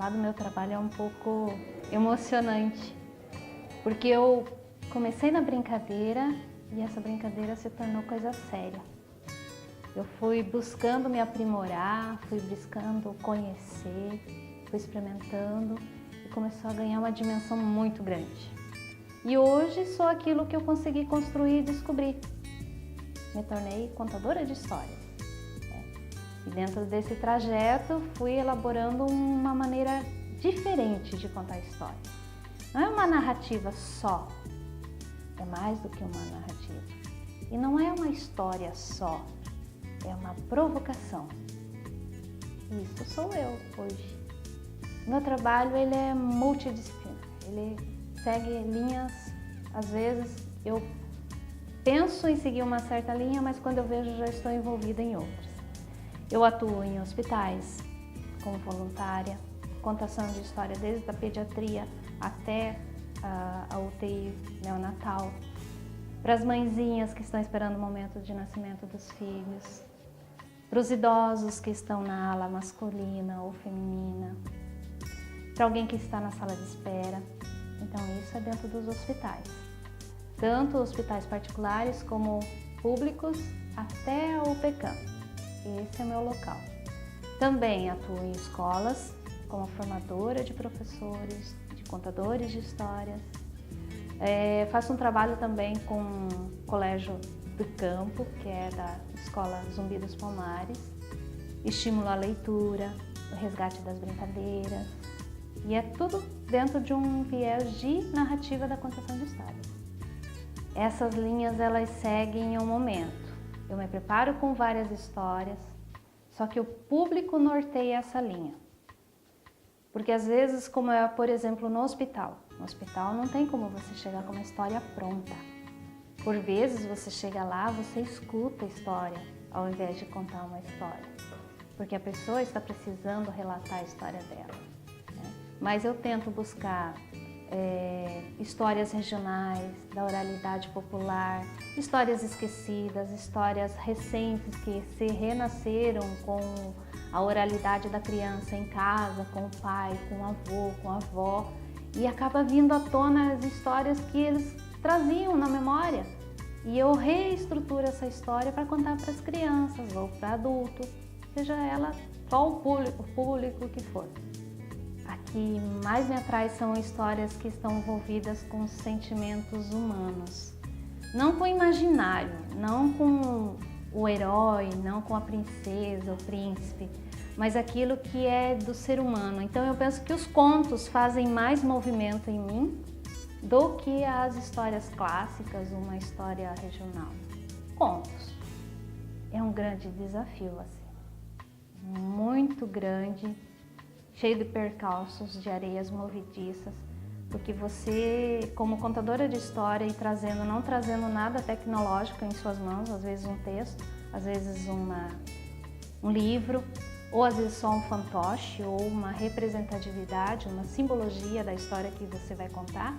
falar do meu trabalho é um pouco emocionante, porque eu comecei na brincadeira e essa brincadeira se tornou coisa séria. Eu fui buscando me aprimorar, fui buscando conhecer, fui experimentando e começou a ganhar uma dimensão muito grande. E hoje sou aquilo que eu consegui construir e descobrir. Me tornei contadora de histórias. E dentro desse trajeto fui elaborando uma maneira diferente de contar história. Não é uma narrativa só, é mais do que uma narrativa. E não é uma história só, é uma provocação. Isso sou eu hoje. Meu trabalho ele é multidisciplinar, ele segue linhas, às vezes eu penso em seguir uma certa linha, mas quando eu vejo já estou envolvida em outras. Eu atuo em hospitais como voluntária, contação de história desde a pediatria até a UTI neonatal, para as mãezinhas que estão esperando o momento de nascimento dos filhos, para os idosos que estão na ala masculina ou feminina, para alguém que está na sala de espera. Então isso é dentro dos hospitais, tanto hospitais particulares como públicos até a UPCAM. Esse é o meu local. Também atuo em escolas como formadora de professores, de contadores de histórias. Faço um trabalho também com o Colégio do Campo, que é da Escola Zumbi dos Palmares. Estimulo a leitura, o resgate das brincadeiras. E é tudo dentro de um viés de narrativa da contação de histórias. Essas linhas elas seguem um momento. Eu me preparo com várias histórias, só que o público norteia essa linha. Porque às vezes, como é, por exemplo, no hospital não tem como você chegar com uma história pronta. Por vezes você chega lá, você escuta a história, ao invés de contar uma história. Porque a pessoa está precisando relatar a história dela. Né? Mas eu tento buscar histórias regionais, da oralidade popular, histórias esquecidas, histórias recentes que se renasceram com a oralidade da criança em casa, com o pai, com o avô, com a avó, e acaba vindo à tona as histórias que eles traziam na memória. E eu reestruturo essa história para contar para as crianças ou para adulto, seja ela qual o público que for. A que mais me atrai são histórias que estão envolvidas com sentimentos humanos. Não com o imaginário, não com o herói, não com a princesa, o príncipe, mas aquilo que é do ser humano. Então eu penso que os contos fazem mais movimento em mim do que as histórias clássicas, uma história regional. Contos é um grande desafio, assim, muito grande, cheio de percalços, de areias movediças, porque você, como contadora de história e não trazendo nada tecnológico em suas mãos, às vezes um texto, às vezes um livro, ou às vezes só um fantoche, ou uma representatividade, uma simbologia da história que você vai contar,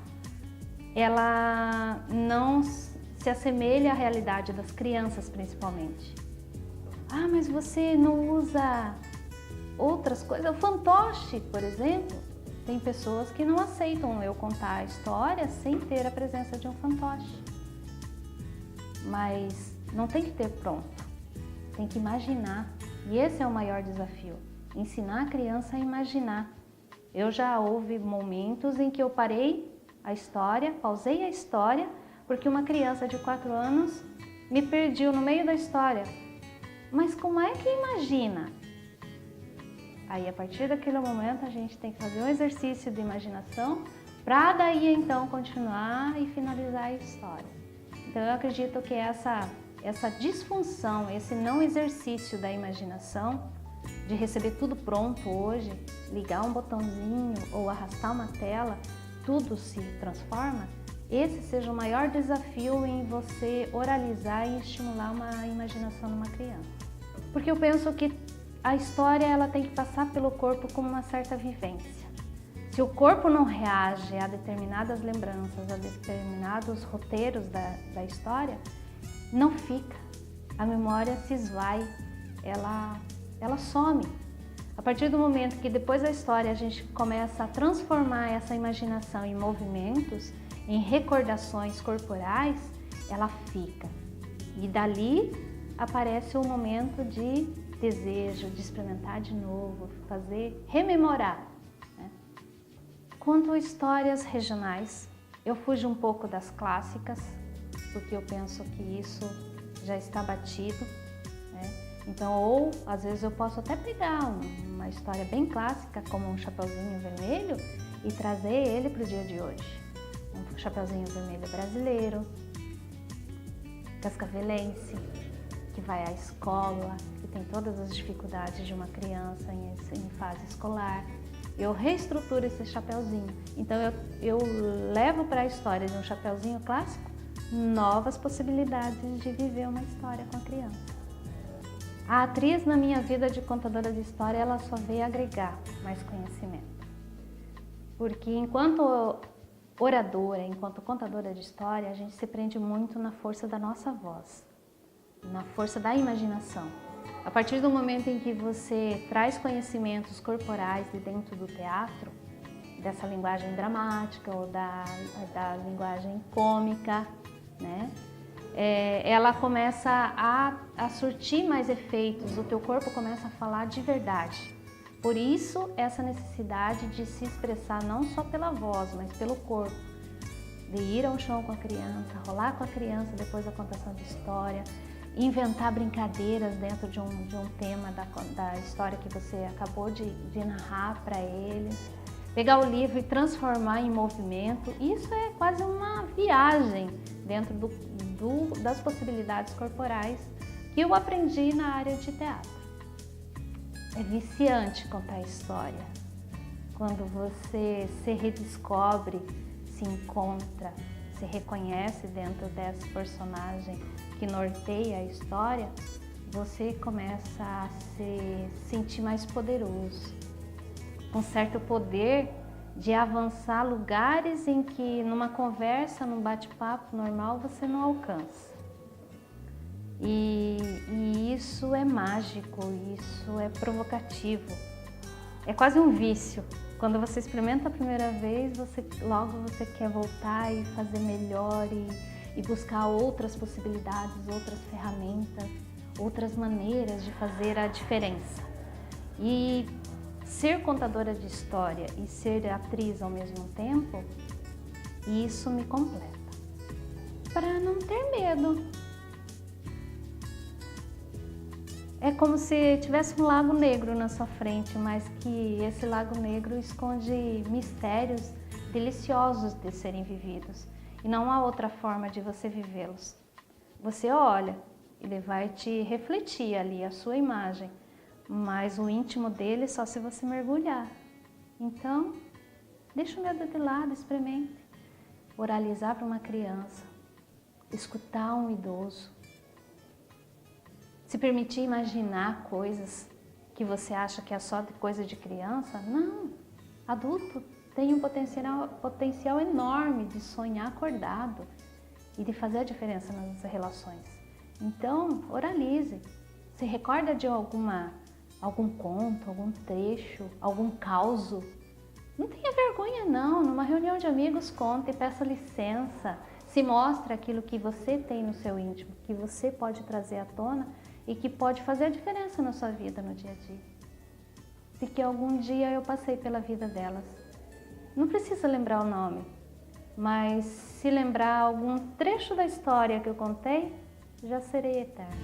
ela não se assemelha à realidade das crianças, principalmente. Ah, mas você não usa outras coisas? O fantoche, por exemplo, tem pessoas que não aceitam eu contar a história sem ter a presença de um fantoche. Mas não tem que ter pronto, tem que imaginar. E esse é o maior desafio, ensinar a criança a imaginar. Eu já houve momentos em que eu parei a história, pausei a história, porque uma criança de 4 anos me perdeu no meio da história. Mas como é que imagina? Aí, a partir daquele momento, a gente tem que fazer um exercício de imaginação para daí, então, continuar e finalizar a história. Então, eu acredito que essa disfunção, esse não exercício da imaginação, de receber tudo pronto hoje, ligar um botãozinho ou arrastar uma tela, tudo se transforma, esse seja o maior desafio em você oralizar e estimular uma imaginação numa criança. Porque eu penso que a história ela tem que passar pelo corpo com uma certa vivência. Se o corpo não reage a determinadas lembranças, a determinados roteiros da história, não fica. A memória se esvai, ela some. A partir do momento que depois da história a gente começa a transformar essa imaginação em movimentos, em recordações corporais, ela fica. E dali aparece o momento de desejo, de experimentar de novo, fazer, rememorar, né? Quanto a histórias regionais, eu fujo um pouco das clássicas, porque eu penso que isso já está batido, né? Então, ou às vezes eu posso até pegar uma história bem clássica, como um Chapeuzinho Vermelho, e trazer ele para o dia de hoje. Um Chapeuzinho Vermelho brasileiro, cascavelense, que vai à escola, que tem todas as dificuldades de uma criança em fase escolar. Eu reestruturo esse chapeuzinho. Então eu levo para a história de um chapeuzinho clássico novas possibilidades de viver uma história com a criança. A atriz na minha vida de contadora de história, ela só veio agregar mais conhecimento. Porque enquanto oradora, enquanto contadora de história, a gente se prende muito na força da nossa voz, na força da imaginação. A partir do momento em que você traz conhecimentos corporais de dentro do teatro, dessa linguagem dramática ou da linguagem cômica, né? Ela começa a surtir mais efeitos, o teu corpo começa a falar de verdade. Por isso, essa necessidade de se expressar não só pela voz, mas pelo corpo. De ir ao chão com a criança, rolar com a criança depois da contação de história, inventar brincadeiras dentro de um tema da história que você acabou de narrar para eles. Pegar o livro e transformar em movimento, isso é quase uma viagem dentro das possibilidades corporais que eu aprendi na área de teatro. É viciante contar história. Quando você se redescobre, se encontra, se reconhece dentro dessa personagem que norteia a história, você começa a se sentir mais poderoso, com certo poder de avançar lugares em que numa conversa, num bate-papo normal, você não alcança. E isso é mágico, isso é provocativo, é quase um vício. Quando você experimenta a primeira vez, logo você quer voltar e fazer melhor e buscar outras possibilidades, outras ferramentas, outras maneiras de fazer a diferença. E ser contadora de história e ser atriz ao mesmo tempo, isso me completa. Para não ter medo. É como se tivesse um lago negro na sua frente, mas que esse lago negro esconde mistérios deliciosos de serem vividos. E não há outra forma de você vivê-los. Você olha, ele vai te refletir ali a sua imagem, mas o íntimo dele só se você mergulhar. Então, deixa o medo de lado, experimente. Oralizar para uma criança, escutar um idoso, se permitir imaginar coisas que você acha que é só de coisa de criança. Não, adulto tem um potencial enorme de sonhar acordado e de fazer a diferença nas relações. Então, oralize. Se recorda de algum conto, algum trecho, algum causo. Não tenha vergonha não, numa reunião de amigos conte, peça licença, se mostre aquilo que você tem no seu íntimo, que você pode trazer à tona e que pode fazer a diferença na sua vida no dia a dia. E que algum dia eu passei pela vida delas. Não precisa lembrar o nome, mas se lembrar algum trecho da história que eu contei, já serei eterna.